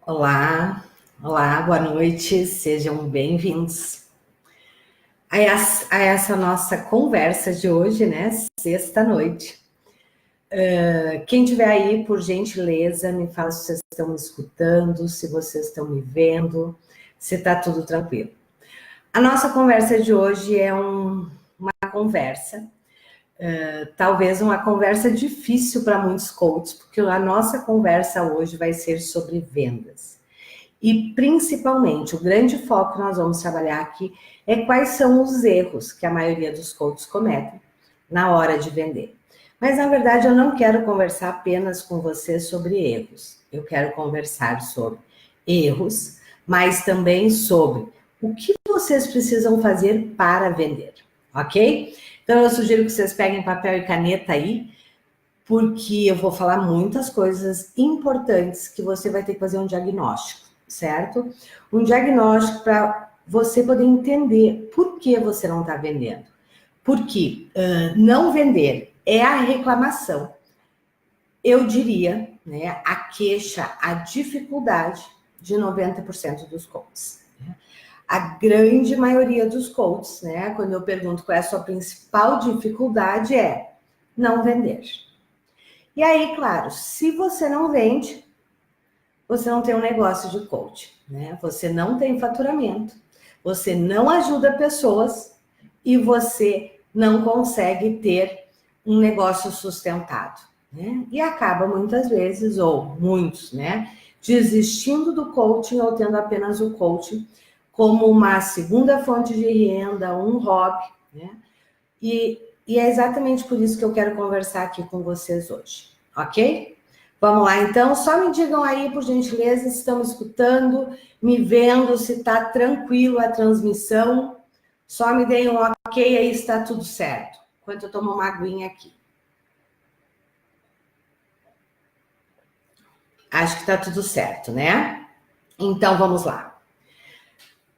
Olá, olá, boa noite, sejam bem-vindos a essa nossa conversa de hoje, né? Sexta-noite. Quem tiver aí, por gentileza, me fala se vocês estão me escutando, se vocês estão me vendo, se está tudo tranquilo. A nossa conversa de hoje é uma conversa, talvez uma conversa difícil para muitos coaches, porque a nossa conversa hoje vai ser sobre vendas. E, principalmente, o grande foco que nós vamos trabalhar aqui é quais são os erros que a maioria dos coaches cometem na hora de vender. Mas, na verdade, eu não quero conversar apenas com você sobre erros. Eu quero conversar sobre erros, mas também sobre o que vocês precisam fazer para vender, ok? Então, eu sugiro que vocês peguem papel e caneta aí, porque eu vou falar muitas coisas importantes que você vai ter que fazer um diagnóstico, certo? Um diagnóstico para você poder entender por que você não está vendendo. Porque não vender é a reclamação, eu diria, né, a queixa, a dificuldade de 90% dos coaches. A grande maioria dos coaches, né, quando eu pergunto qual é a sua principal dificuldade, é não vender. E aí, claro, se você não vende, você não tem um negócio de coach, né? Você não tem faturamento, você não ajuda pessoas e você não consegue ter um negócio sustentado, né? E acaba muitas vezes, ou muitos, né, desistindo do coaching ou tendo apenas o coaching como uma segunda fonte de renda, um hobby, né? E é exatamente por isso que eu quero conversar aqui com vocês hoje, ok? Vamos lá, então, só me digam aí, por gentileza, se estão me escutando, me vendo, se está tranquilo a transmissão. Só me deem um ok aí, está tudo certo. Enquanto eu tomo uma aguinha aqui. Acho que está tudo certo, né? Então, vamos lá.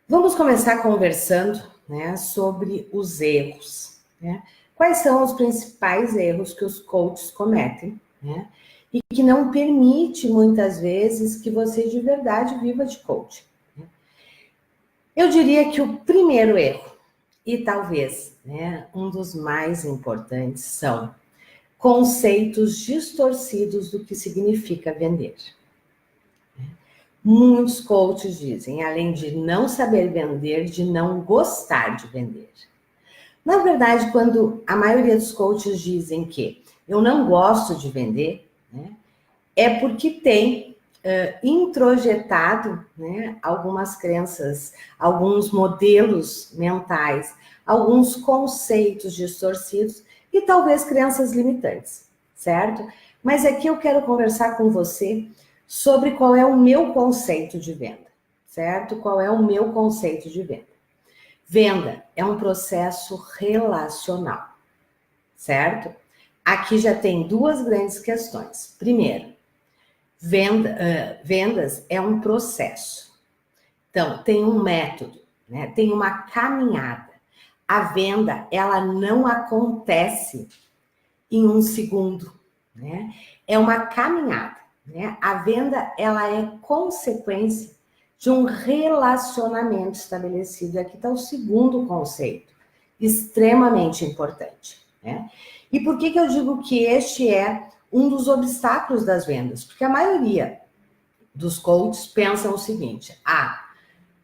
Vamos começar conversando, né, sobre os erros, né? Quais são os principais erros que os coaches cometem, né? E que não permite, muitas vezes, que você de verdade viva de coaching. Eu diria que o primeiro erro, e talvez, né, um dos mais importantes, são conceitos distorcidos do que significa vender. Muitos coaches dizem, além de não saber vender, de não gostar de vender. Na verdade, quando a maioria dos coaches dizem que eu não gosto de vender, né, é porque tem introjetado, né, algumas crenças, alguns modelos mentais, alguns conceitos distorcidos e talvez crenças limitantes, certo? Mas aqui eu quero conversar com você sobre qual é o meu conceito de venda, certo? Qual é o meu conceito de venda? Venda é um processo relacional, certo? Aqui já tem duas grandes questões. Primeiro, vendas é um processo. Então, tem um método, né? Tem uma caminhada. A venda, ela não acontece em um segundo, né? É uma caminhada, né? A venda, ela é consequência de um relacionamento estabelecido. Aqui está o segundo conceito, extremamente importante, né? E por que eu digo que este é um dos obstáculos das vendas? Porque a maioria dos coaches pensam o seguinte: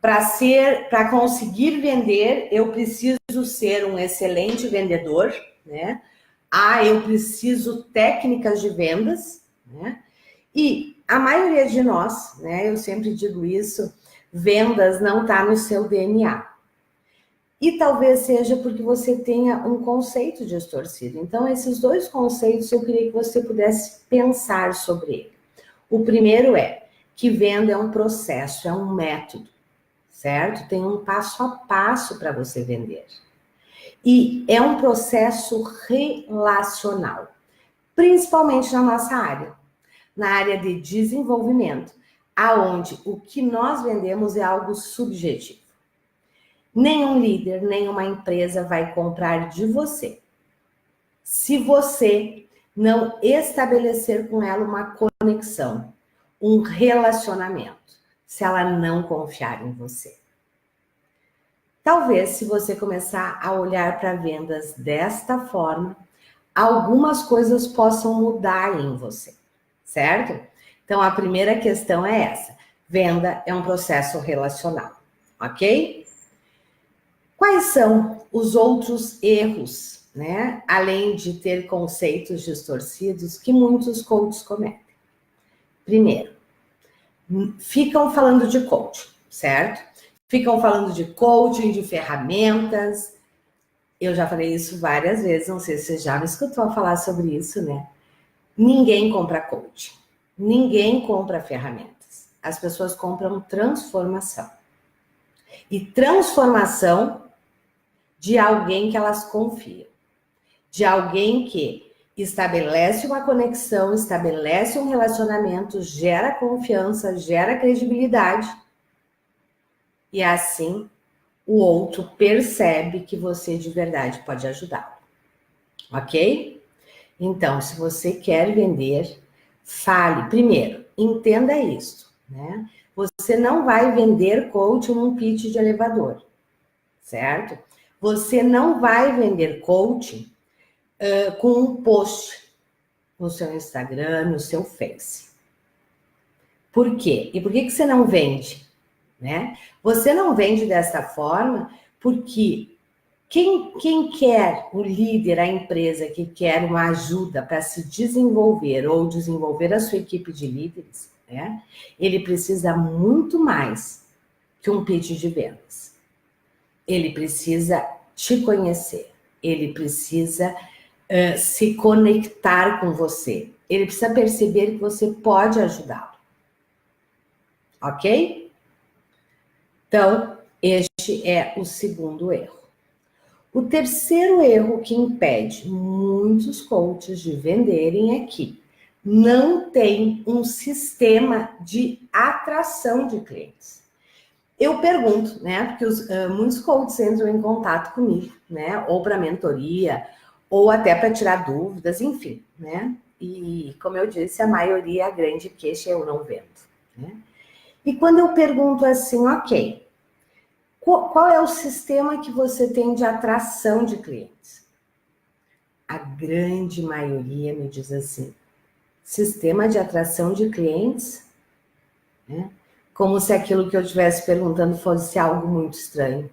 para conseguir vender, eu preciso ser um excelente vendedor, né? Eu preciso técnicas de vendas, né? E a maioria de nós, né? Eu sempre digo isso, vendas não está no seu DNA. E talvez seja porque você tenha um conceito distorcido. Então, esses dois conceitos eu queria que você pudesse pensar sobre ele. O primeiro é que venda é um processo, é um método, certo? Tem um passo a passo para você vender. E é um processo relacional, principalmente na nossa área, na área de desenvolvimento, aonde o que nós vendemos é algo subjetivo. Nenhum líder, nenhuma empresa vai comprar de você se você não estabelecer com ela uma conexão, um relacionamento se ela não confiar em você. Talvez, se você começar a olhar para vendas desta forma, algumas coisas possam mudar em você, certo? Então, a primeira questão é essa. Venda é um processo relacional, ok? Quais são os outros erros, né? Além de ter conceitos distorcidos que muitos coaches cometem. Primeiro, ficam falando de coaching, certo? Ficam falando de coaching, de ferramentas. Eu já falei isso várias vezes, não sei se você já me escutou falar sobre isso, né? Ninguém compra coaching. Ninguém compra ferramentas. As pessoas compram transformação. E transformação de alguém que elas confiam. De alguém que estabelece uma conexão, estabelece um relacionamento, gera confiança, gera credibilidade. E assim, o outro percebe que você de verdade pode ajudá-lo. Ok? Então, se você quer vender, fale. Primeiro, entenda isso, né? Você não vai vender coaching num pitch de elevador, certo? Você não vai vender coaching com um post no seu Instagram, no seu Face. Por quê? E por que você não vende? Né? Você não vende dessa forma porque quem quer, o líder, a empresa que quer uma ajuda para se desenvolver ou desenvolver a sua equipe de líderes, né? Ele precisa muito mais que um pitch de vendas. Ele precisa te conhecer. Ele precisa se conectar com você. Ele precisa perceber que você pode ajudá-lo. Ok? Então, este é o segundo erro. O terceiro erro que impede muitos coaches de venderem é que não tem um sistema de atração de clientes. Eu pergunto, né? Porque muitos coaches entram em contato comigo, né? Ou para mentoria, ou até para tirar dúvidas, enfim, né? E como eu disse, a maioria, a grande queixa é eu não vendo, né? E quando eu pergunto assim, ok, qual é o sistema que você tem de atração de clientes? A grande maioria me diz assim, sistema de atração de clientes, né? Como se aquilo que eu estivesse perguntando fosse algo muito estranho.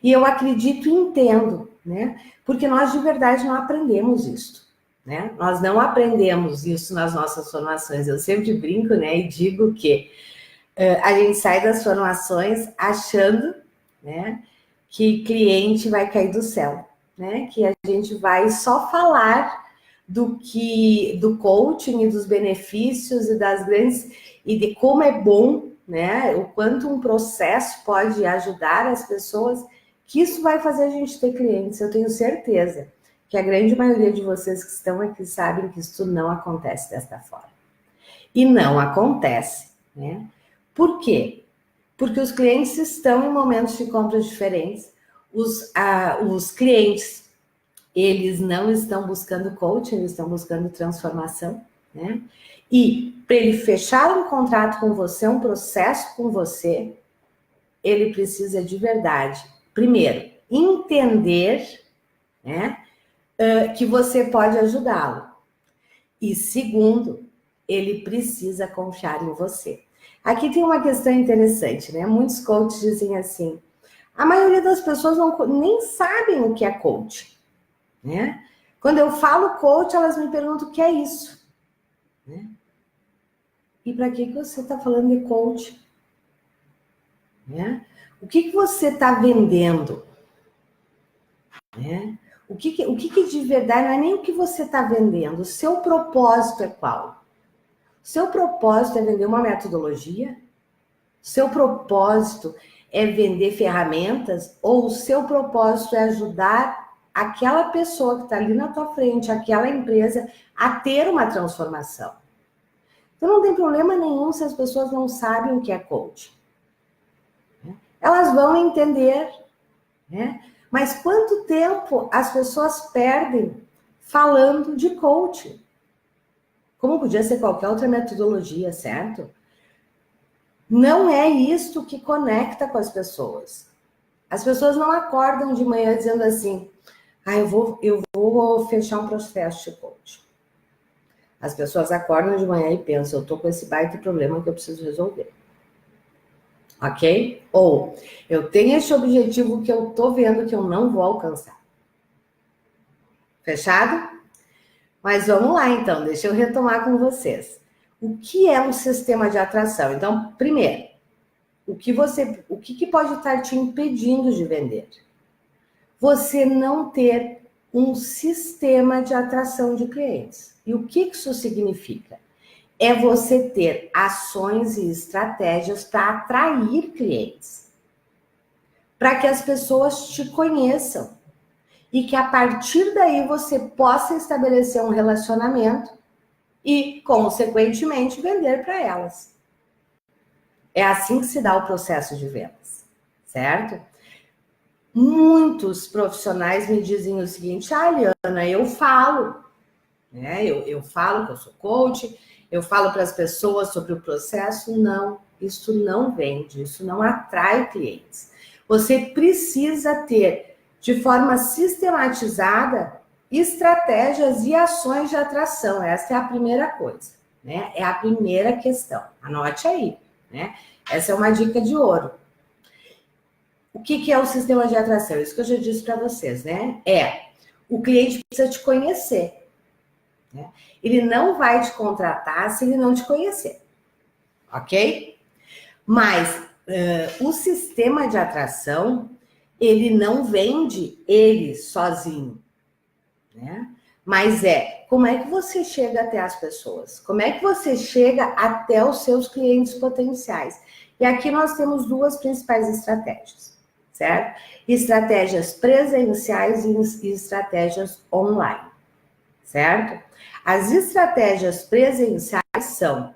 E eu acredito e entendo, né? Porque nós de verdade não aprendemos isso, né? Nós não aprendemos isso nas nossas formações. Eu sempre brinco, né? E digo que a gente sai das formações achando, né, que cliente vai cair do céu, né? Que a gente vai só falar do coaching e dos benefícios e das grandes e de como é bom, né? O quanto um processo pode ajudar as pessoas, que isso vai fazer a gente ter clientes. Eu tenho certeza que a grande maioria de vocês que estão aqui sabem que isso não acontece desta forma. E não acontece, né? Por quê? Porque os clientes estão em momentos de compras diferentes. Os clientes, eles não estão buscando coaching, eles estão buscando transformação, né? E para ele fechar um contrato com você, um processo com você, ele precisa de verdade, primeiro, entender, né, que você pode ajudá-lo. E segundo, ele precisa confiar em você. Aqui tem uma questão interessante, né? Muitos coaches dizem assim, a maioria das pessoas nem sabem o que é coach, né? Quando eu falo coach, elas me perguntam o que é isso, né? E para que você está falando de coach? Né? O que você está vendendo? Né? O que de verdade, não é nem o que você está vendendo, o seu propósito é qual? Seu propósito é vender uma metodologia? Seu propósito é vender ferramentas? Ou o seu propósito é ajudar aquela pessoa que está ali na tua frente, aquela empresa, a ter uma transformação? Então não tem problema nenhum se as pessoas não sabem o que é coaching. Elas vão entender, né? Mas quanto tempo as pessoas perdem falando de coaching? Como podia ser qualquer outra metodologia, certo? Não é isto que conecta com as pessoas. As pessoas não acordam de manhã dizendo assim, eu vou fechar um processo de coaching. As pessoas acordam de manhã e pensam, eu tô com esse baita problema que eu preciso resolver. Ok? Ou, eu tenho esse objetivo que eu tô vendo que eu não vou alcançar. Fechado? Mas vamos lá então, deixa eu retomar com vocês. O que é um sistema de atração? Então, primeiro, o que pode estar te impedindo de vender? Você não ter um sistema de atração de clientes. E o que isso significa? É você ter ações e estratégias para atrair clientes, para que as pessoas te conheçam e que a partir daí você possa estabelecer um relacionamento e, consequentemente, vender para elas. É assim que se dá o processo de vendas, certo? Muitos profissionais me dizem o seguinte, Liana, eu falo, né? Eu falo que eu sou coach, eu falo para as pessoas sobre o processo. Não, isso não vende, isso não atrai clientes. Você precisa ter, de forma sistematizada, estratégias e ações de atração. Essa é a primeira coisa, né? É a primeira questão. Anote aí, né? Essa é uma dica de ouro. O que é o sistema de atração? Isso que eu já disse para vocês, né? O cliente precisa te conhecer. Né? Ele não vai te contratar se ele não te conhecer, ok? Mas o sistema de atração, ele não vende ele sozinho, né? Mas como é que você chega até as pessoas? Como é que você chega até os seus clientes potenciais? E aqui nós temos duas principais estratégias, certo? Estratégias presenciais e estratégias online, certo? As estratégias presenciais são,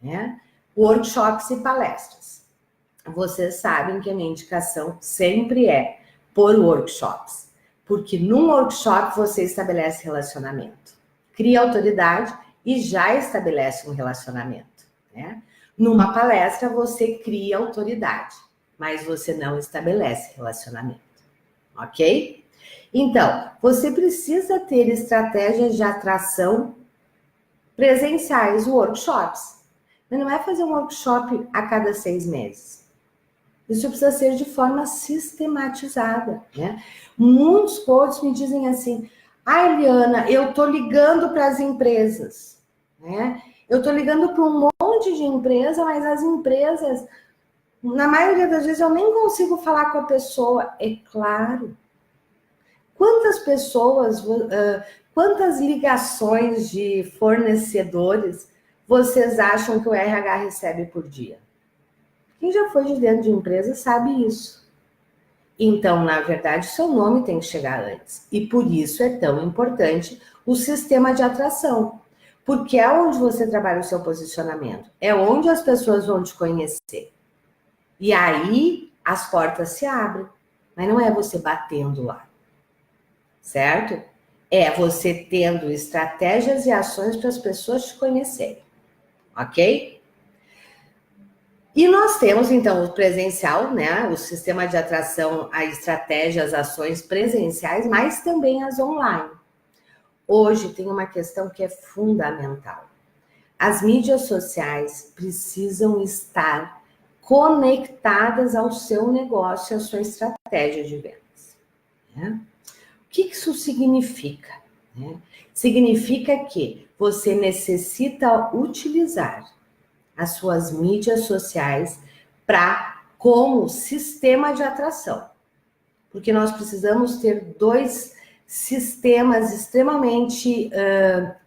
né, workshops e palestras. Vocês sabem que a minha indicação sempre é por workshops, porque num workshop você estabelece relacionamento, cria autoridade e já estabelece um relacionamento, né? Numa palestra você cria autoridade, mas você não estabelece relacionamento, ok? Então, você precisa ter estratégias de atração presenciais, workshops. Mas não é fazer um workshop a cada 6 meses. Isso precisa ser de forma sistematizada, né? Muitos coaches me dizem assim, Liana, eu tô ligando para as empresas, né? Eu tô ligando para um monte de empresa, mas as empresas, na maioria das vezes, eu nem consigo falar com a pessoa. É claro. Quantas pessoas, quantas ligações de fornecedores vocês acham que o RH recebe por dia? Quem já foi de dentro de empresa sabe isso. Então, na verdade, seu nome tem que chegar antes. E por isso é tão importante o sistema de atração. Porque é onde você trabalha o seu posicionamento. É onde as pessoas vão te conhecer. E aí as portas se abrem. Mas não é você batendo lá. Certo? É você tendo estratégias e ações para as pessoas te conhecerem. Ok? E nós temos, então, o presencial, né? O sistema de atração, a estratégia, as ações presenciais, mas também as online. Hoje tem uma questão que é fundamental. As mídias sociais precisam estar conectadas ao seu negócio, à sua estratégia de vendas. Né? O que isso significa? Né? Significa que você necessita utilizar as suas mídias sociais como sistema de atração. Porque nós precisamos ter dois sistemas extremamente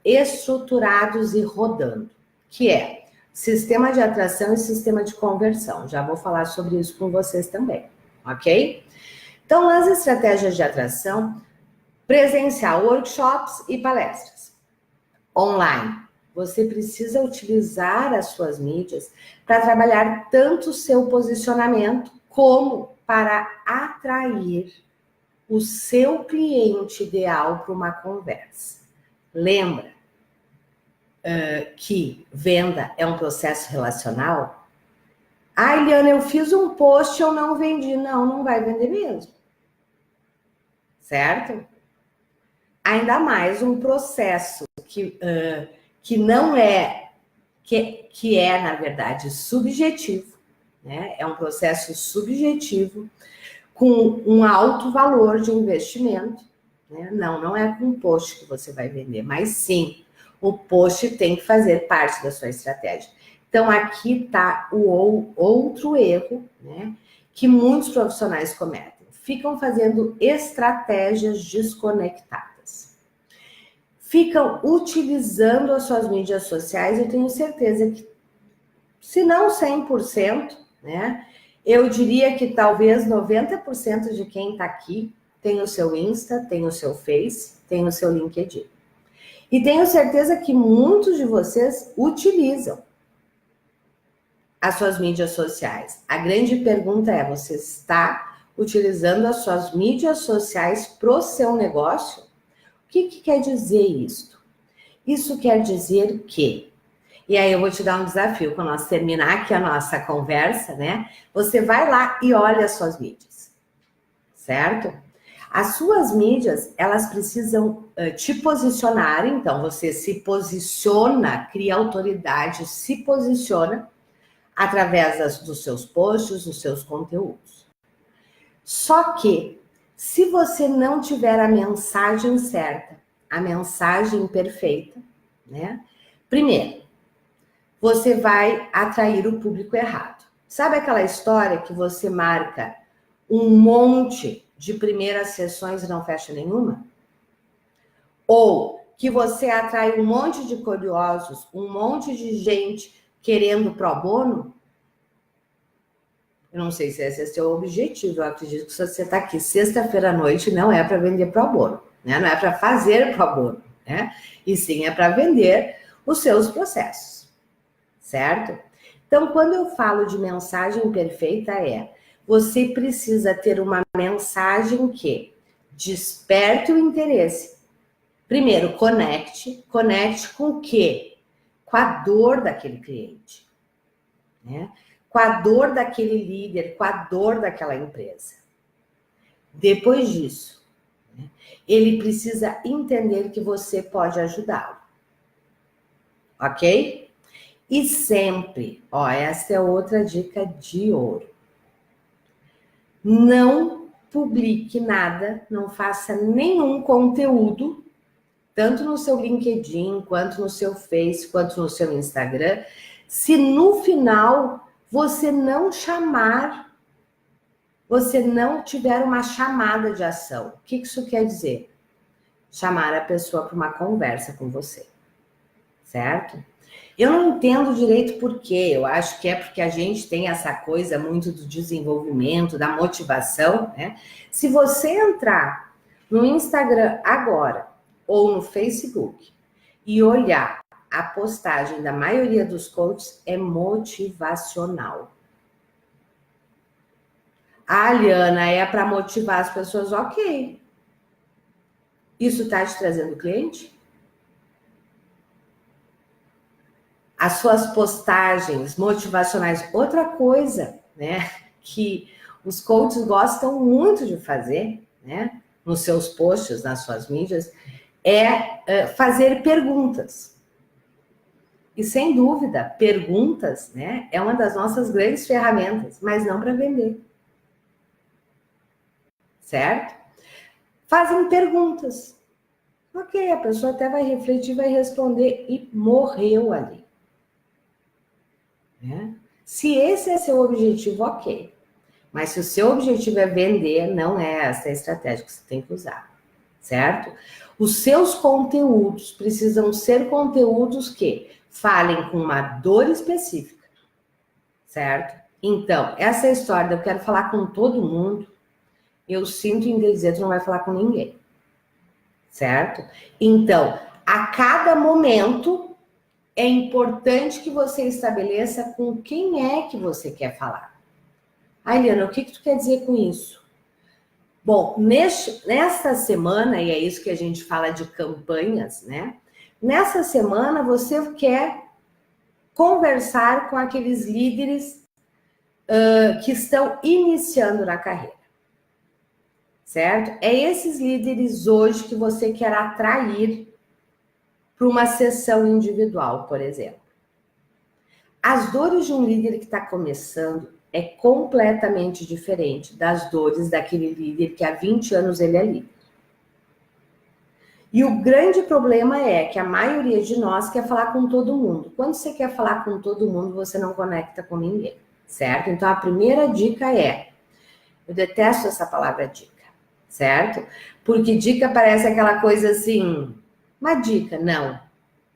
estruturados e rodando, que é sistema de atração e sistema de conversão. Já vou falar sobre isso com vocês também, ok? Então, nas estratégias de atração, presencial, workshops e palestras. Online, você precisa utilizar as suas mídias para trabalhar tanto o seu posicionamento como para atrair o seu cliente ideal para uma conversa. Lembra que venda é um processo relacional? Ah, Eliana, eu fiz um post, eu não vendi. Não, não vai vender mesmo. Certo? Ainda mais um processo que não é, que é, na verdade, subjetivo, né? É um processo subjetivo com um alto valor de investimento, né? Não é com um post que você vai vender, mas sim, o post tem que fazer parte da sua estratégia. Então, aqui está o outro erro, né, que muitos profissionais cometem. Ficam fazendo estratégias desconectadas. Ficam utilizando as suas mídias sociais, eu tenho certeza que, se não 100%, né, eu diria que talvez 90% de quem está aqui tem o seu Insta, tem o seu Face, tem o seu LinkedIn. E tenho certeza que muitos de vocês utilizam as suas mídias sociais. A grande pergunta é: você está utilizando as suas mídias sociais para o seu negócio? O que quer dizer isso? Isso quer dizer que, e aí eu vou te dar um desafio, quando nós terminar aqui a nossa conversa, né? Você vai lá e olha as suas mídias, certo? As suas mídias, elas precisam te posicionar, então você se posiciona, cria autoridade, se posiciona através dos seus posts, dos seus conteúdos. Só que, se você não tiver a mensagem certa, a mensagem perfeita, né? Primeiro, você vai atrair o público errado. Sabe aquela história que você marca um monte de primeiras sessões e não fecha nenhuma? Ou que você atrai um monte de curiosos, um monte de gente querendo pro bono? Eu não sei se esse é o seu objetivo. Eu acredito que se você está aqui sexta-feira à noite, não é para vender pro bono, né? Não é para fazer pro bono, né? E sim é para vender os seus processos, certo? Então, quando eu falo de mensagem perfeita, você precisa ter uma mensagem que desperte o interesse. Primeiro, conecte com o quê? Com a dor daquele cliente, né? Com a dor daquele líder, com a dor daquela empresa. Depois disso, né, ele precisa entender que você pode ajudá-lo. Ok? E sempre, essa é outra dica de ouro. Não publique nada, não faça nenhum conteúdo, tanto no seu LinkedIn, quanto no seu Face, quanto no seu Instagram, se no final você não tiver uma chamada de ação. O que isso quer dizer? Chamar a pessoa para uma conversa com você, certo? Eu não entendo direito por quê. Eu acho que é porque a gente tem essa coisa muito do desenvolvimento, da motivação, né? Se você entrar no Instagram agora ou no Facebook e olhar a postagem da maioria dos coaches, é motivacional. Ah, Liana, é para motivar as pessoas, ok. Isso está te trazendo cliente? As suas postagens motivacionais, outra coisa, né, que os coaches gostam muito de fazer, né, nos seus posts, nas suas mídias, é fazer perguntas. E sem dúvida, perguntas, né, é uma das nossas grandes ferramentas, mas não para vender. Certo? Fazem perguntas. Ok, a pessoa até vai refletir, vai responder e morreu ali. Né? Se esse é seu objetivo, ok. Mas se o seu objetivo é vender, não é essa a estratégia que você tem que usar, certo? Os seus conteúdos precisam ser conteúdos que falem com uma dor específica, certo? Então, essa história de eu quero falar com todo mundo, eu sinto em dizer que não vai falar com ninguém, certo? Então, a cada momento é importante que você estabeleça com quem é que você quer falar. Ah, Eliana, o que tu quer dizer com isso? Bom, nesta semana, e é isso que a gente fala de campanhas, né? Nessa semana, você quer conversar com aqueles líderes que estão iniciando na carreira, certo? É esses líderes hoje que você quer atrair para uma sessão individual, por exemplo. As dores de um líder que está começando é completamente diferente das dores daquele líder que há 20 anos ele é líder. E o grande problema é que a maioria de nós quer falar com todo mundo. Quando você quer falar com todo mundo, você não conecta com ninguém, certo? Então, a primeira dica é, eu detesto essa palavra dica, certo? Porque dica parece aquela coisa assim, uma dica, não.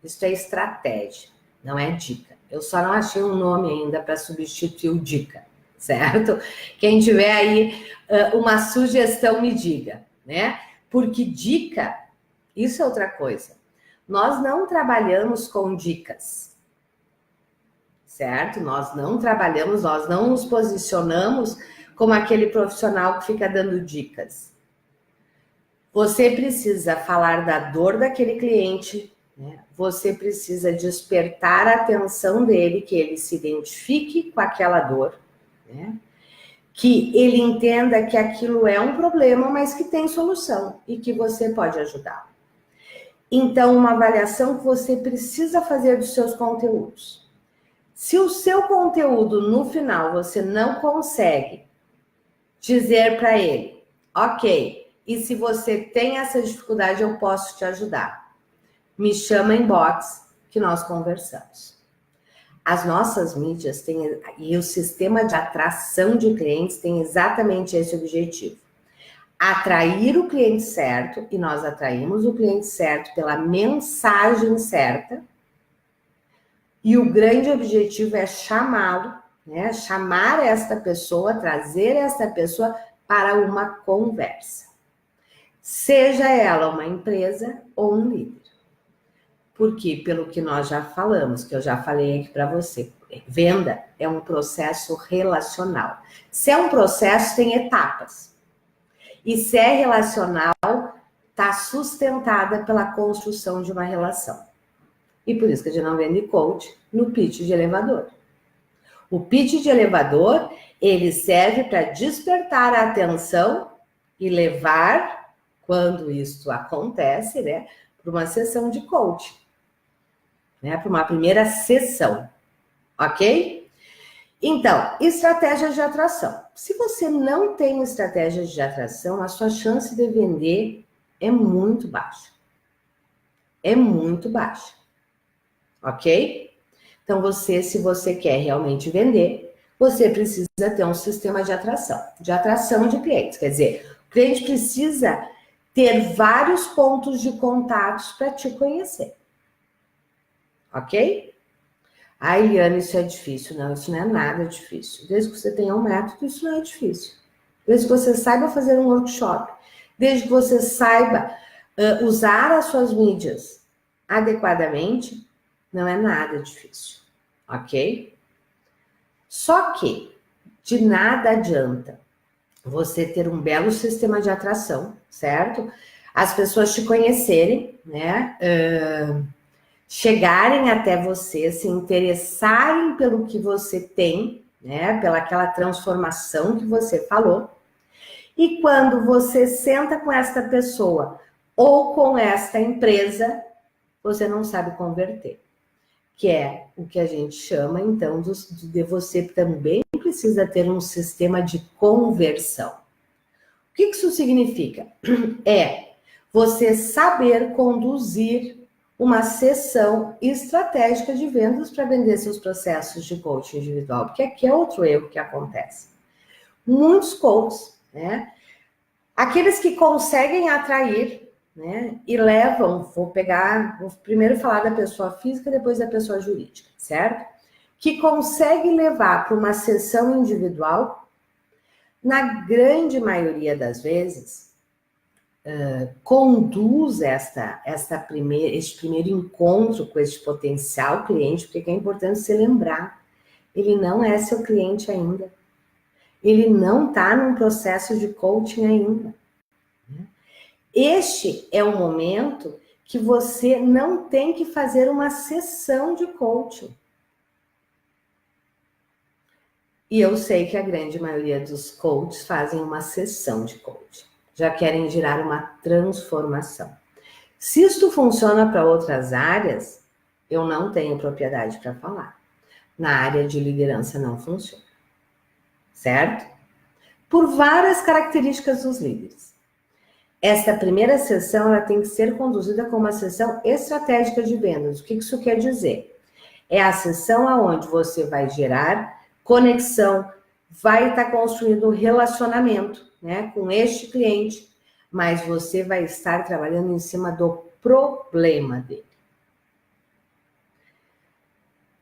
Isso é estratégia, não é dica. Eu só não achei um nome ainda para substituir o dica, certo? Quem tiver aí uma sugestão, me diga, né? Porque dica, isso é outra coisa. Nós não trabalhamos com dicas, certo? Nós não trabalhamos, nós não nos posicionamos como aquele profissional que fica dando dicas. Você precisa falar da dor daquele cliente, né? Você precisa despertar a atenção dele, que ele se identifique com aquela dor, né? Que ele entenda que aquilo é um problema, mas que tem solução e que você pode ajudar. Então, uma avaliação que você precisa fazer dos seus conteúdos. Se o seu conteúdo, no final, você não consegue dizer para ele, ok, e se você tem essa dificuldade, eu posso te ajudar. Me chama em box que nós conversamos. As nossas mídias têm, e o sistema de atração de clientes tem exatamente esse objetivo. Atrair o cliente certo, e nós atraímos o cliente certo pela mensagem certa, e o grande objetivo é chamá-lo, né? Chamar esta pessoa, trazer esta pessoa para uma conversa. Seja ela uma empresa ou um líder. Porque, pelo que nós já falamos, que eu já falei aqui para você, venda é um processo relacional. Se é um processo, tem etapas. E se é relacional, está sustentada pela construção de uma relação. E por isso que a gente não vende coach no pitch de elevador. O pitch de elevador, ele serve para despertar a atenção e levar, quando isso acontece, né, para uma sessão de coaching, né, para uma primeira sessão, ok? Então, estratégias de atração. Se você não tem estratégias de atração, a sua chance de vender é muito baixa. É muito baixa, ok? Então, se você quer realmente vender, você precisa ter um sistema de atração de clientes. Quer dizer, o cliente precisa ter vários pontos de contatos para te conhecer. Ok? Ah, Eliane, isso é difícil. Não, isso não é nada difícil. Desde que você tenha um método, isso não é difícil. Desde que você saiba fazer um workshop, desde que você saiba usar as suas mídias adequadamente, não é nada difícil, ok? Só que de nada adianta você ter um belo sistema de atração, certo? As pessoas te conhecerem, né? Chegarem até você, se interessarem pelo que você tem, né? Pela aquela transformação que você falou. E quando você senta com esta pessoa ou com esta empresa, você não sabe converter. Que é o que a gente chama, então, de você também precisa ter um sistema de conversão. O que isso significa? É você saber conduzir uma sessão estratégica de vendas para vender seus processos de coaching individual, porque aqui é outro erro que acontece. Muitos coaches, né? Aqueles que conseguem atrair, né? E levam, vou primeiro falar da pessoa física, depois da pessoa jurídica, certo? Que consegue levar para uma sessão individual, na grande maioria das vezes, conduz este primeiro encontro com este potencial cliente, porque é importante você lembrar, ele não é seu cliente ainda. Ele não está num processo de coaching ainda. Este é o momento que você não tem que fazer uma sessão de coaching. E eu sei que a grande maioria dos coaches fazem uma sessão de coaching. Já querem gerar uma transformação. Se isto funciona para outras áreas, eu não tenho propriedade para falar. Na área de liderança não funciona. Certo? Por várias características dos líderes. Esta primeira sessão ela tem que ser conduzida como uma sessão estratégica de vendas. O que isso quer dizer? É a sessão onde você vai gerar conexão, vai estar construindo um relacionamento, né, com este cliente, mas você vai estar trabalhando em cima do problema dele.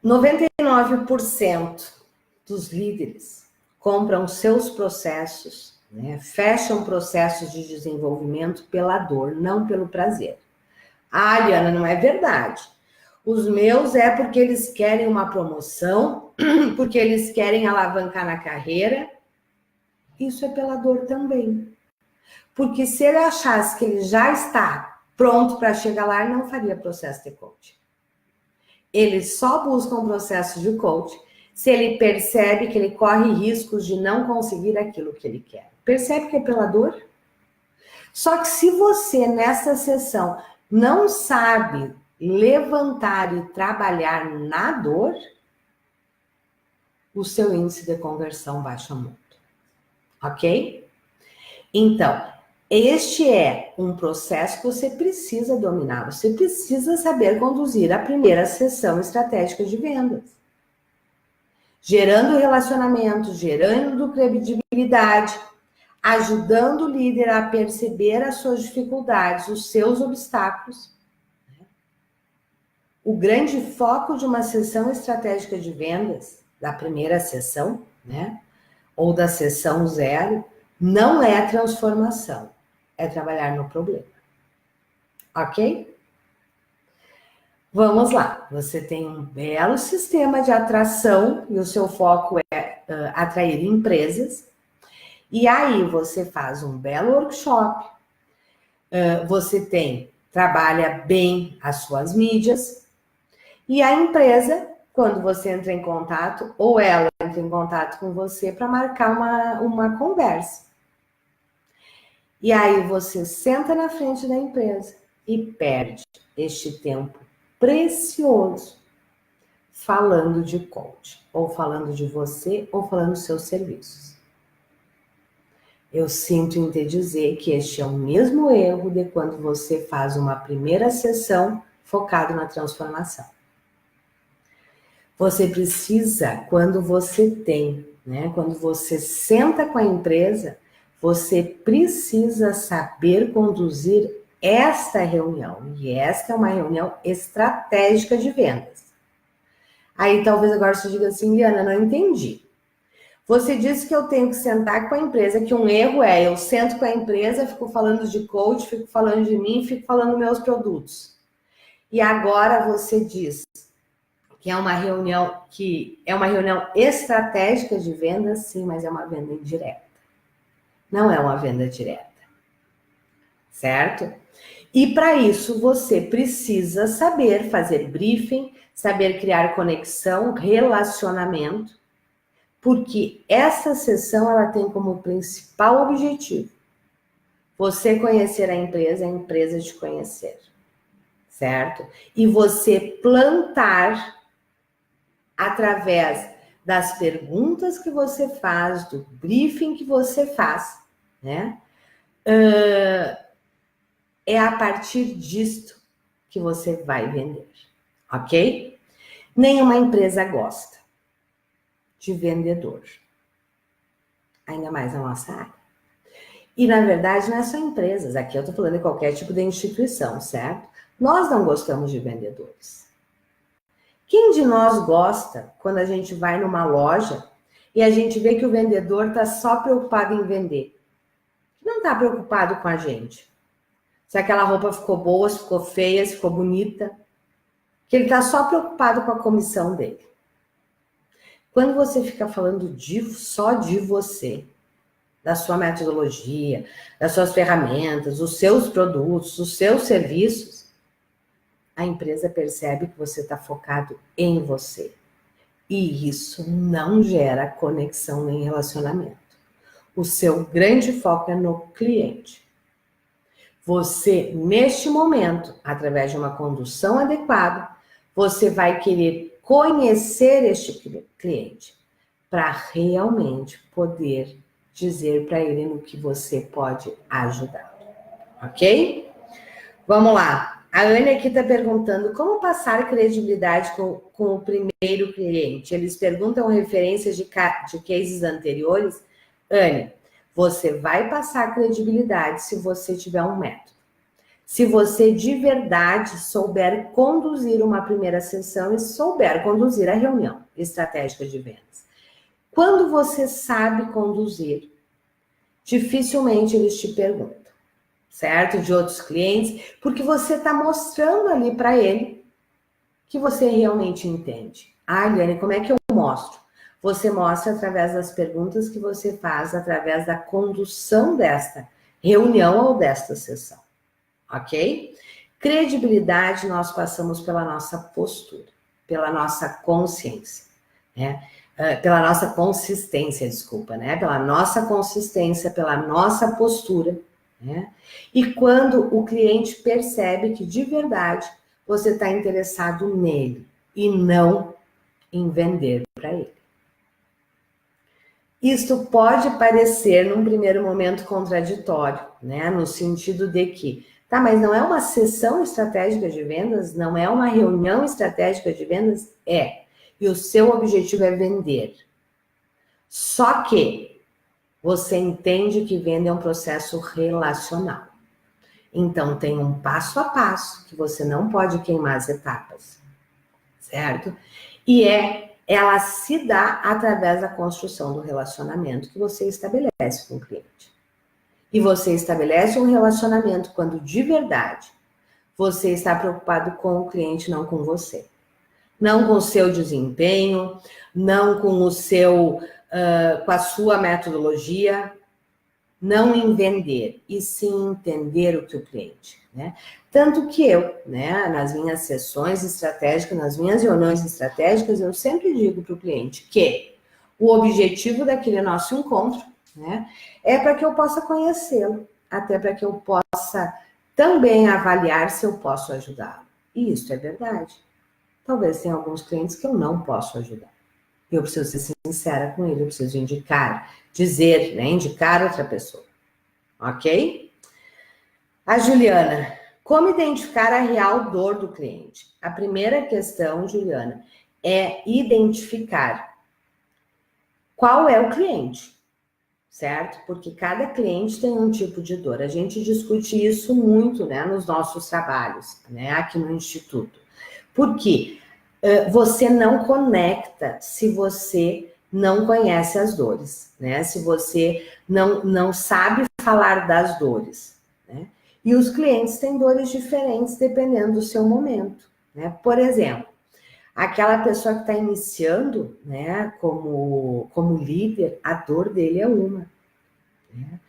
99% dos líderes compram seus processos, né, fecham processos de desenvolvimento pela dor, não pelo prazer. Ah, Ariana, não é verdade. Os meus é porque eles querem uma promoção, porque eles querem alavancar na carreira. Isso é pela dor também. Porque se ele achasse que ele já está pronto para chegar lá, ele não faria processo de coaching. Ele só busca um processo de coaching se ele percebe que ele corre riscos de não conseguir aquilo que ele quer. Percebe que é pela dor? Só que se você, nessa sessão, não sabe levantar e trabalhar na dor, o seu índice de conversão baixa muito. Ok? Então, este é um processo que você precisa dominar. Você precisa saber conduzir a primeira sessão estratégica de vendas. Gerando relacionamento, gerando credibilidade, ajudando o líder a perceber as suas dificuldades, os seus obstáculos. O grande foco de uma sessão estratégica de vendas, da primeira sessão, né, ou da sessão 0, não é transformação, é trabalhar no problema. Ok? Vamos lá. Você tem um belo sistema de atração e o seu foco é atrair empresas. E aí você faz um belo workshop, você trabalha bem as suas mídias, e a empresa, quando você entra em contato, ou ela entra em contato com você para marcar uma conversa. E aí você senta na frente da empresa e perde este tempo precioso falando de coach, ou falando de você, ou falando dos seus serviços. Eu sinto em te dizer que este é o mesmo erro de quando você faz uma primeira sessão focado na transformação. Você precisa, quando você senta com a empresa, você precisa saber conduzir esta reunião. E esta é uma reunião estratégica de vendas. Aí talvez agora você diga assim, Liana, não entendi. Você disse que eu tenho que sentar com a empresa, que um erro é, eu sento com a empresa, fico falando de coach, fico falando de mim, fico falando dos meus produtos. E agora você diz que é uma reunião estratégica de venda, sim, mas é uma venda indireta. Não é uma venda direta. Certo? E para isso você precisa saber fazer briefing, saber criar conexão, relacionamento, porque essa sessão ela tem como principal objetivo você conhecer a empresa te conhecer, certo? E você plantar através das perguntas que você faz, do briefing que você faz, né? É a partir disto que você vai vender, ok? Nenhuma empresa gosta de vendedor, ainda mais na nossa área. E, na verdade, não é só empresas, aqui eu estou falando de qualquer tipo de instituição, certo? Nós não gostamos de vendedores. Quem de nós gosta quando a gente vai numa loja e a gente vê que o vendedor está só preocupado em vender? Não está preocupado com a gente. Se aquela roupa ficou boa, se ficou feia, se ficou bonita. Que ele está só preocupado com a comissão dele. Quando você fica falando só de você, da sua metodologia, das suas ferramentas, os seus produtos, os seus serviços, a empresa percebe que você está focado em você. E isso não gera conexão nem relacionamento. O seu grande foco é no cliente. Você, neste momento, através de uma condução adequada, você vai querer conhecer este cliente para realmente poder dizer para ele no que você pode ajudar. Ok? Vamos lá. A Anne aqui está perguntando como passar credibilidade com o primeiro cliente. Eles perguntam referências de cases anteriores. Anne, você vai passar credibilidade se você tiver um método. Se você de verdade souber conduzir uma primeira sessão e souber conduzir a reunião estratégica de vendas. Quando você sabe conduzir, dificilmente eles te perguntam, certo? De outros clientes, porque você está mostrando ali para ele que você realmente entende. Ah, Eliane, como é que eu mostro? Você mostra através das perguntas que você faz, através da condução desta reunião ou desta sessão, ok? Credibilidade nós passamos pela nossa postura, pela nossa consciência, né? Pela nossa consistência, desculpa, né? Pela nossa consistência, pela nossa postura, né? E quando o cliente percebe que de verdade você está interessado nele e não em vender para ele. Isto pode parecer, num primeiro momento, contraditório, né? No sentido de que, tá, mas não é uma sessão estratégica de vendas? Não é uma reunião estratégica de vendas? É. E o seu objetivo é vender. Só que você entende que venda é um processo relacional. Então, tem um passo a passo que você não pode queimar as etapas, certo? E ela se dá através da construção do relacionamento que você estabelece com o cliente. E você estabelece um relacionamento quando de verdade você está preocupado com o cliente, não com você. Não com o seu desempenho, não com o seu, com a sua metodologia, não em vender, e sim entender o que o cliente, né? Tanto que eu, né, nas minhas sessões estratégicas, nas minhas reuniões estratégicas, eu sempre digo para o cliente que o objetivo daquele nosso encontro, né, é para que eu possa conhecê-lo, até para que eu possa também avaliar se eu posso ajudá-lo. E isso é verdade. Talvez tenha alguns clientes que eu não posso ajudar. Eu preciso ser sincera com ele, eu preciso indicar, dizer, né, indicar outra pessoa. Ok? A Juliana, como identificar a real dor do cliente? A primeira questão, Juliana, é identificar qual é o cliente, certo? Porque cada cliente tem um tipo de dor. A gente discute isso muito, né, nos nossos trabalhos, né, aqui no Instituto. Por quê? Você não conecta se você não conhece as dores, né? Se você não sabe falar das dores, né? E os clientes têm dores diferentes dependendo do seu momento, né? Por exemplo, aquela pessoa que está iniciando, né, como líder, a dor dele é uma, né?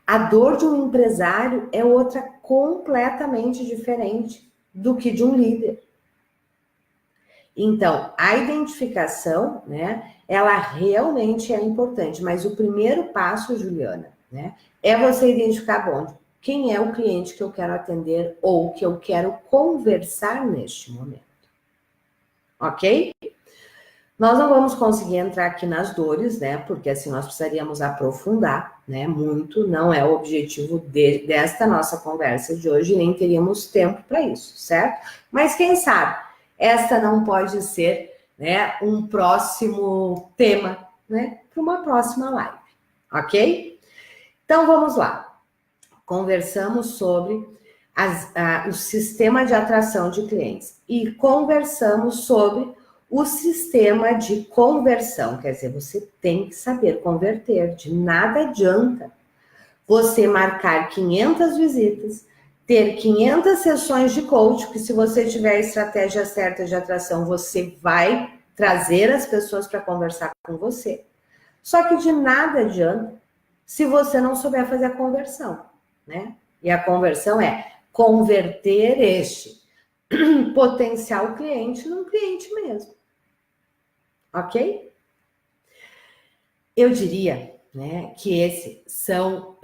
A dor de um empresário é outra completamente diferente do que de um líder. Então, a identificação, né, ela realmente é importante, mas o primeiro passo, Juliana, né, é você identificar, bom, quem é o cliente que eu quero atender ou que eu quero conversar neste momento. Ok? Nós não vamos conseguir entrar aqui nas dores, né, porque assim nós precisaríamos aprofundar, né, muito, não é o objetivo desta nossa conversa de hoje, nem teríamos tempo para isso, certo? Mas quem sabe esta não pode ser, né, um próximo tema, né, para uma próxima live, ok? Então vamos lá. Conversamos sobre o sistema de atração de clientes e conversamos sobre o sistema de conversão. Quer dizer, você tem que saber converter. De nada adianta você marcar 500 visitas, ter 500 sessões de coach, que se você tiver a estratégia certa de atração, você vai trazer as pessoas para conversar com você. Só que de nada adianta se você não souber fazer a conversão, né? E a conversão é converter este potencial cliente num cliente mesmo. ok? Eu diria, né, que esses são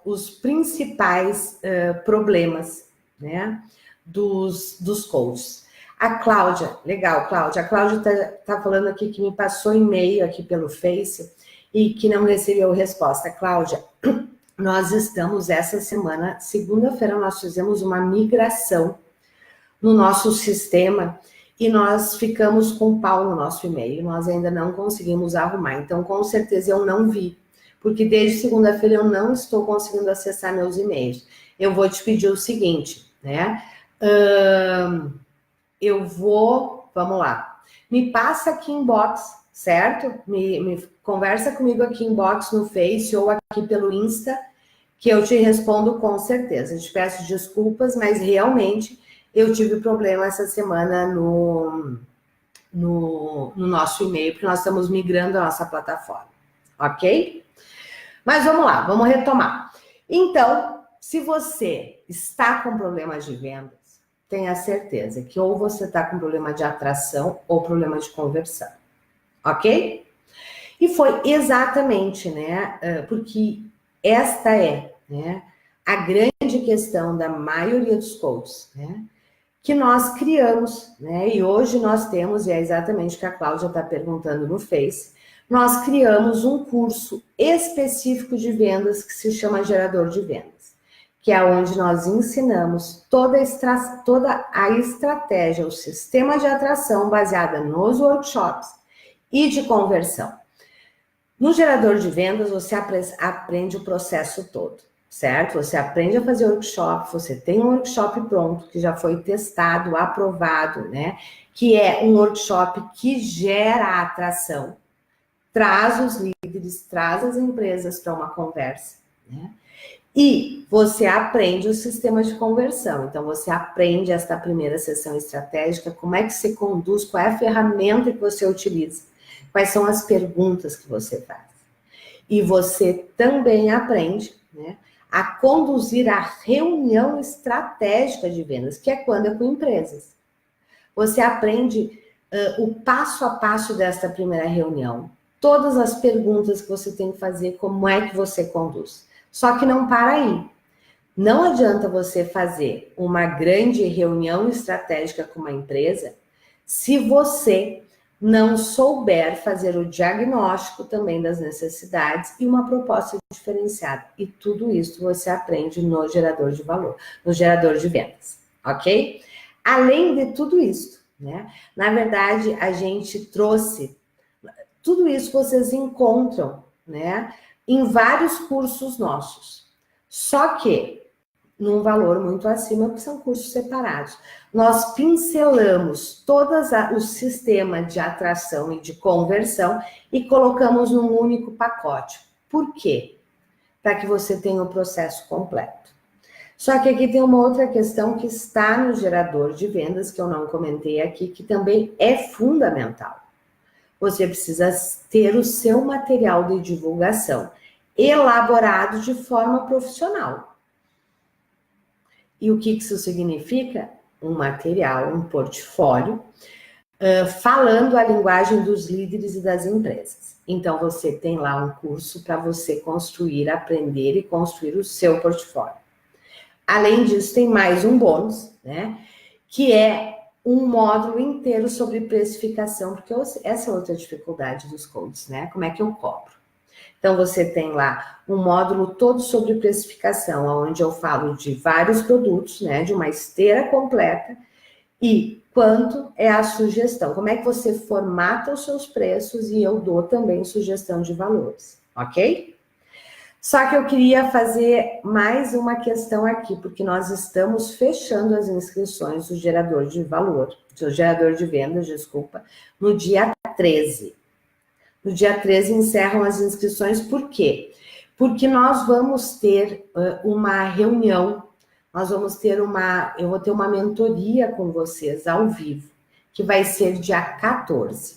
os principais problemas, né, dos coaches. A Cláudia, legal, Cláudia. A Cláudia tá falando aqui que me passou e-mail aqui pelo Face e que não recebeu resposta. Cláudia, nós estamos essa semana, segunda-feira, nós fizemos uma migração no nosso sistema e nós ficamos com pau no nosso e-mail. Nós ainda não conseguimos arrumar. Então, com certeza, eu não vi. Porque desde segunda-feira eu não estou conseguindo acessar meus e-mails. Eu vou te pedir o seguinte, né? Vamos lá. Me passa aqui inbox, certo? Me conversa comigo aqui inbox no Face ou aqui pelo Insta, que eu te respondo com certeza. Eu te peço desculpas, mas realmente eu tive problema essa semana no nosso e-mail, porque nós estamos migrando a nossa plataforma, ok? Mas vamos lá, vamos retomar. Então, se você está com problemas de vendas, tenha certeza que ou você está com problema de atração ou problema de conversão, ok? E foi exatamente, né, porque esta é, né, a grande questão da maioria dos coaches, né, que nós criamos, né, e hoje nós temos, e é exatamente o que a Cláudia está perguntando no Face, nós criamos um curso específico de vendas que se chama Gerador de Vendas, que é onde nós ensinamos toda a estratégia, o sistema de atração baseada nos workshops e de conversão. No Gerador de Vendas, você aprende o processo todo, certo? Você aprende a fazer workshop, você tem um workshop pronto, que já foi testado, aprovado, né? Que é um workshop que gera atração, traz os líderes, traz as empresas para uma conversa, né? E você aprende o sistema de conversão. Então, você aprende esta primeira sessão estratégica, como é que você conduz, qual é a ferramenta que você utiliza, quais são as perguntas que você faz. E você também aprende, né, a conduzir a reunião estratégica de vendas, que é quando é com empresas. Você aprende o passo a passo desta primeira reunião, todas as perguntas que você tem que fazer, como é que você conduz. Só que não para aí. Não adianta você fazer uma grande reunião estratégica com uma empresa se você não souber fazer o diagnóstico também das necessidades e uma proposta diferenciada. E tudo isso você aprende no gerador de valor, no gerador de vendas, ok? Além de tudo isso, né? Na verdade, a gente trouxe tudo isso, vocês encontram, né, em vários cursos nossos. Só que num valor muito acima, porque são cursos separados. Nós pincelamos o sistema de atração e de conversão e colocamos num único pacote. Por quê? Para que você tenha o processo completo. Só que aqui tem uma outra questão que está no gerador de vendas, que eu não comentei aqui, que também é fundamental. Você precisa ter o seu material de divulgação elaborado de forma profissional. E o que isso significa? Um material, um portfólio, falando a linguagem dos líderes e das empresas. Então, você tem lá um curso para você construir, aprender e construir o seu portfólio. Além disso, tem mais um bônus, né? Que é um módulo inteiro sobre precificação, porque essa é outra dificuldade dos coaches, né? Como é que eu cobro? Então, você tem lá um módulo todo sobre precificação, onde eu falo de vários produtos, né, de uma esteira completa, e quanto é a sugestão, como é que você formata os seus preços, e eu dou também sugestão de valores, ok? Só que eu queria fazer mais uma questão aqui, porque nós estamos fechando as inscrições do gerador de valor, do gerador de vendas, desculpa, no dia 13. No dia 13 encerram as inscrições, por quê? Porque nós vamos ter uma reunião, eu vou ter uma mentoria com vocês ao vivo, que vai ser dia 14.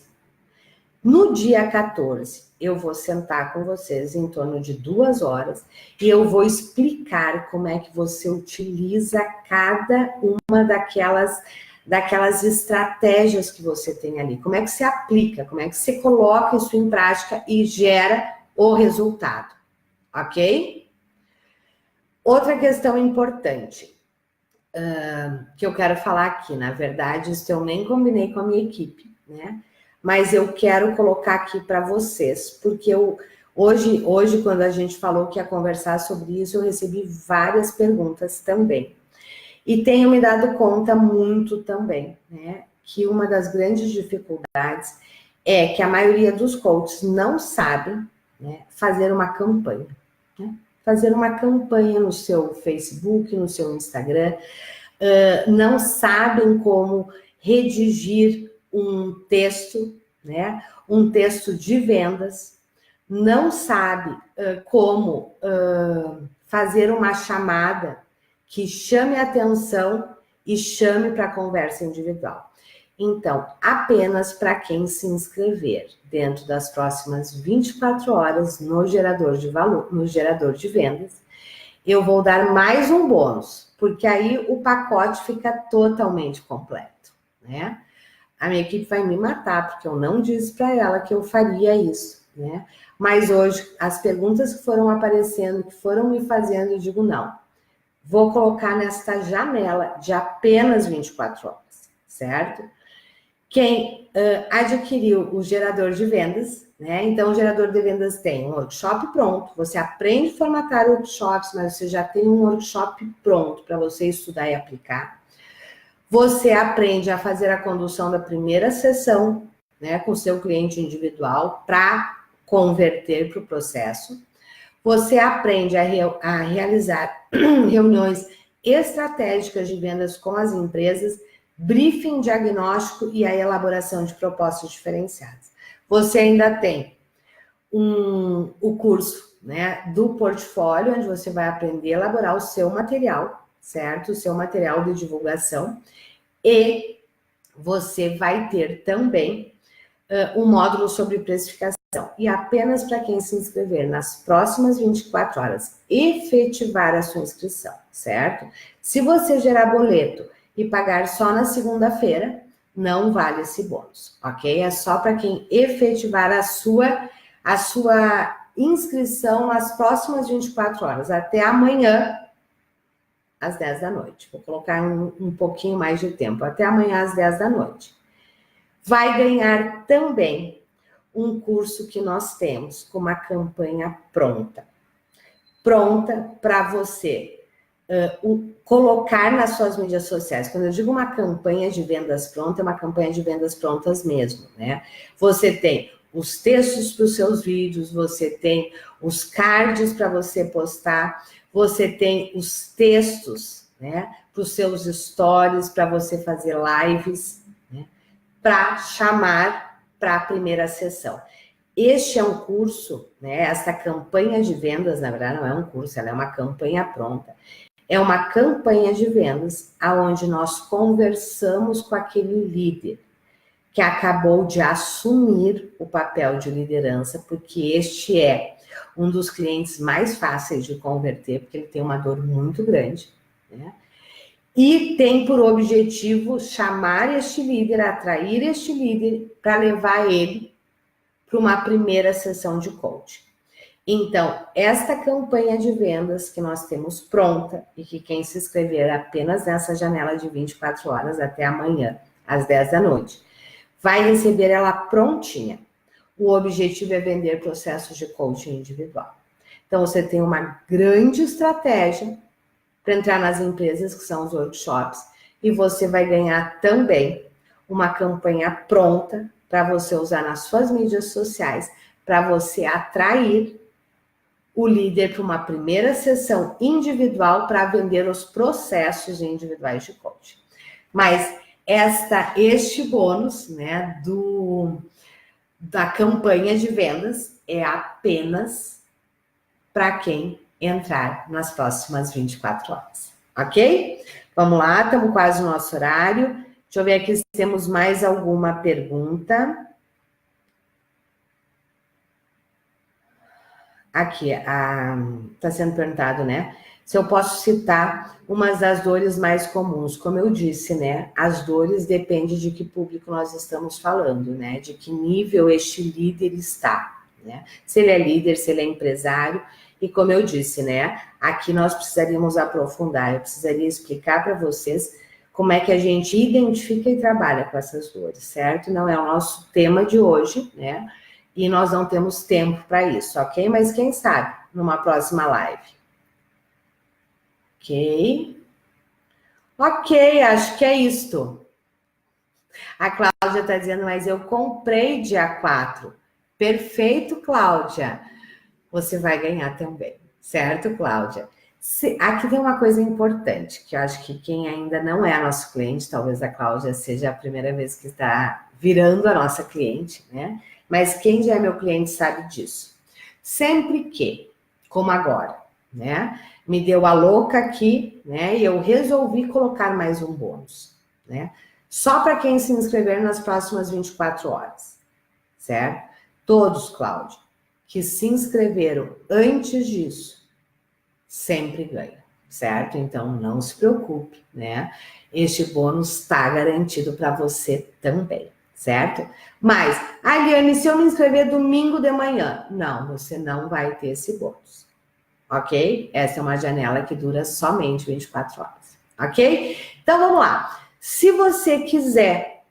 No dia 14, eu vou sentar com vocês em torno de 2 horas e eu vou explicar como é que você utiliza cada uma daquelas estratégias que você tem ali. Como é que você aplica, como é que você coloca isso em prática e gera o resultado, ok? Outra questão importante que eu quero falar aqui, na verdade, isso eu nem combinei com a minha equipe, né? Mas eu quero colocar aqui para vocês, porque hoje, quando a gente falou que ia conversar sobre isso, eu recebi várias perguntas também. E tenho me dado conta muito também, né, que uma das grandes dificuldades é que a maioria dos coaches não sabe, né, fazer uma campanha. Né? Fazer uma campanha no seu Facebook, no seu Instagram, não sabem como redigir um texto, né, um texto de vendas, não sabe como fazer uma chamada que chame a atenção e chame para a conversa individual. Então, apenas para quem se inscrever dentro das próximas 24 horas no gerador de valor, no gerador de vendas, eu vou dar mais um bônus, porque aí o pacote fica totalmente completo, né? A minha equipe vai me matar, porque eu não disse para ela que eu faria isso, né? Mas hoje, as perguntas que foram aparecendo, que foram me fazendo, eu digo não. Vou colocar nesta janela de apenas 24 horas, certo? Quem adquiriu o gerador de vendas, né? Então, o gerador de vendas tem um workshop pronto, você aprende a formatar workshops, mas você já tem um workshop pronto para você estudar e aplicar. Você aprende a fazer a condução da primeira sessão, né, com o seu cliente individual para converter para o processo. Você aprende a realizar reuniões estratégicas de vendas com as empresas, briefing diagnóstico e a elaboração de propostas diferenciadas. Você ainda tem o curso, né, do portfólio, onde você vai aprender a elaborar o seu material, certo? O seu material de divulgação. E você vai ter também um módulo sobre precificação. E apenas para quem se inscrever nas próximas 24 horas, efetivar a sua inscrição, certo? Se você gerar boleto e pagar só na segunda-feira, não vale esse bônus, ok? É só para quem efetivar a sua inscrição nas próximas 24 horas, até amanhã, às 10 da noite. Vou colocar um pouquinho mais de tempo, até amanhã às 10 da noite. Vai ganhar também um curso que nós temos com uma campanha pronta. Pronta para você colocar nas suas mídias sociais. Quando eu digo uma campanha de vendas pronta, é uma campanha de vendas prontas mesmo, né? Você tem os textos para os seus vídeos, você tem os cards para você postar, você tem os textos, né, para os seus stories, para você fazer lives, né, para chamar para a primeira sessão. Este é um curso, né, essa campanha de vendas, na verdade não é um curso, ela é uma campanha pronta. É uma campanha de vendas onde nós conversamos com aquele líder que acabou de assumir o papel de liderança, porque este é um dos clientes mais fáceis de converter, porque ele tem uma dor muito grande, né? E tem por objetivo chamar este líder, atrair este líder para levar ele para uma primeira sessão de coaching. Então, esta campanha de vendas que nós temos pronta e que quem se inscrever apenas nessa janela de 24 horas até amanhã, às 10 da noite, vai receber ela prontinha. O objetivo é vender processos de coaching individual. Então, você tem uma grande estratégia para entrar nas empresas, que são os workshops, e você vai ganhar também uma campanha pronta para você usar nas suas mídias sociais, para você atrair o líder para uma primeira sessão individual para vender os processos individuais de coaching. Mas este bônus, né, da campanha de vendas é apenas para quem entrar nas próximas 24 horas, ok? Vamos lá, estamos quase no nosso horário. Deixa eu ver aqui se temos mais alguma pergunta. Aqui, está sendo perguntado, né? Se eu posso citar umas das dores mais comuns, como eu disse, né? As dores dependem de que público nós estamos falando, né? De que nível este líder está, né? Se ele é líder, se ele é empresário. E como eu disse, né? Aqui nós precisaríamos aprofundar, eu precisaria explicar para vocês como é que a gente identifica e trabalha com essas dores, certo? Não é o nosso tema de hoje, né? E nós não temos tempo para isso, ok? Mas quem sabe, numa próxima live. Ok? Ok, acho que é isto. A Cláudia está dizendo, mas eu comprei dia 4. Perfeito, Cláudia. Você vai ganhar também, certo, Cláudia? Aqui tem uma coisa importante, que eu acho que quem ainda não é nosso cliente, talvez a Cláudia seja a primeira vez que está virando a nossa cliente, né? Mas quem já é meu cliente sabe disso. Sempre que, como agora, né? Me deu a louca aqui, né? E eu resolvi colocar mais um bônus, né? Só para quem se inscrever nas próximas 24 horas, certo? Todos, Cláudia, que se inscreveram antes disso, sempre ganham, certo? Então, não se preocupe, né? Este bônus está garantido para você também, certo? Mas, Aliane, se eu me inscrever domingo de manhã, não, você não vai ter esse bônus, ok? Essa é uma janela que dura somente 24 horas, ok? Então, vamos lá. Se você quiser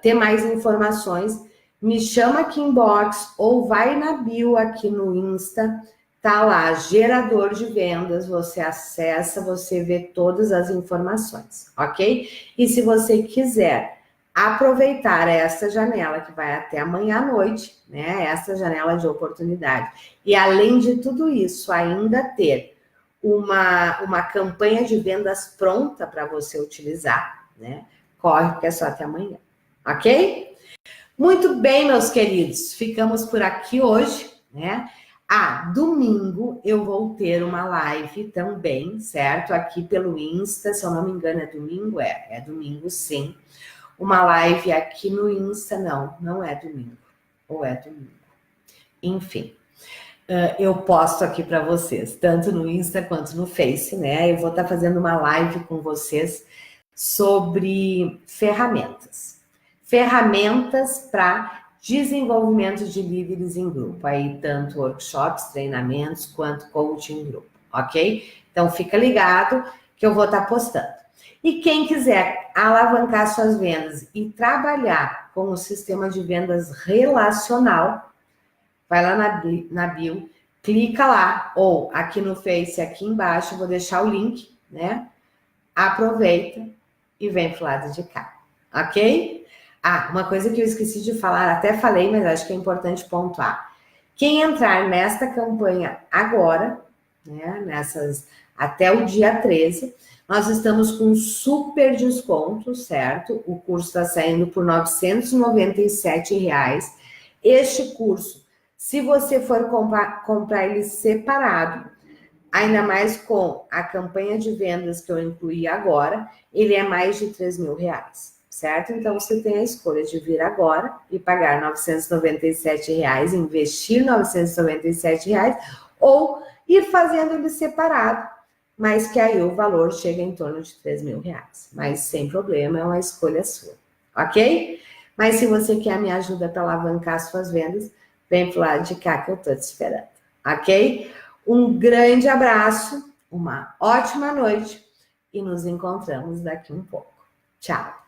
ter mais informações, me chama aqui inbox ou vai na bio aqui no Insta, tá lá, gerador de vendas, você acessa, você vê todas as informações, ok? E se você quiser aproveitar essa janela que vai até amanhã à noite, né? Essa janela de oportunidade. E além de tudo isso, ainda ter uma campanha de vendas pronta para você utilizar, né? Corre, porque é só até amanhã, ok? Muito bem, meus queridos, ficamos por aqui hoje, né? Domingo eu vou ter uma live também, certo? Aqui pelo Insta, se eu não me engano é domingo? É domingo sim. Uma live aqui no Insta, não é domingo. Ou é domingo? Enfim, eu posto aqui para vocês, tanto no Insta quanto no Face, né? Eu vou estar fazendo uma live com vocês sobre ferramentas. Ferramentas para desenvolvimento de líderes em grupo. Aí, tanto workshops, treinamentos, quanto coaching em grupo, ok? Então, fica ligado que eu vou estar postando. E quem quiser alavancar suas vendas e trabalhar com o sistema de vendas relacional, vai lá na bio, clica lá, ou aqui no Face, aqui embaixo, eu vou deixar o link, né? Aproveita e vem pro lado de cá, ok? Uma coisa que eu esqueci de falar, até falei, mas acho que é importante pontuar. Quem entrar nesta campanha agora, né, até o dia 13, nós estamos com super desconto, certo? O curso está saindo por R$ 997. Este curso, se você for comprar ele separado, ainda mais com a campanha de vendas que eu incluí agora, ele é mais de R$ 3.000, certo? Então, você tem a escolha de vir agora e pagar R$ 997, investir R$ 997, ou ir fazendo ele separado, mas que aí o valor chega em torno de R$ 3.000. Mas sem problema, é uma escolha sua, ok? Mas se você quer a minha ajuda para alavancar suas vendas, vem pro lado de cá que eu tô te esperando, ok? Um grande abraço, uma ótima noite e nos encontramos daqui um pouco. Tchau!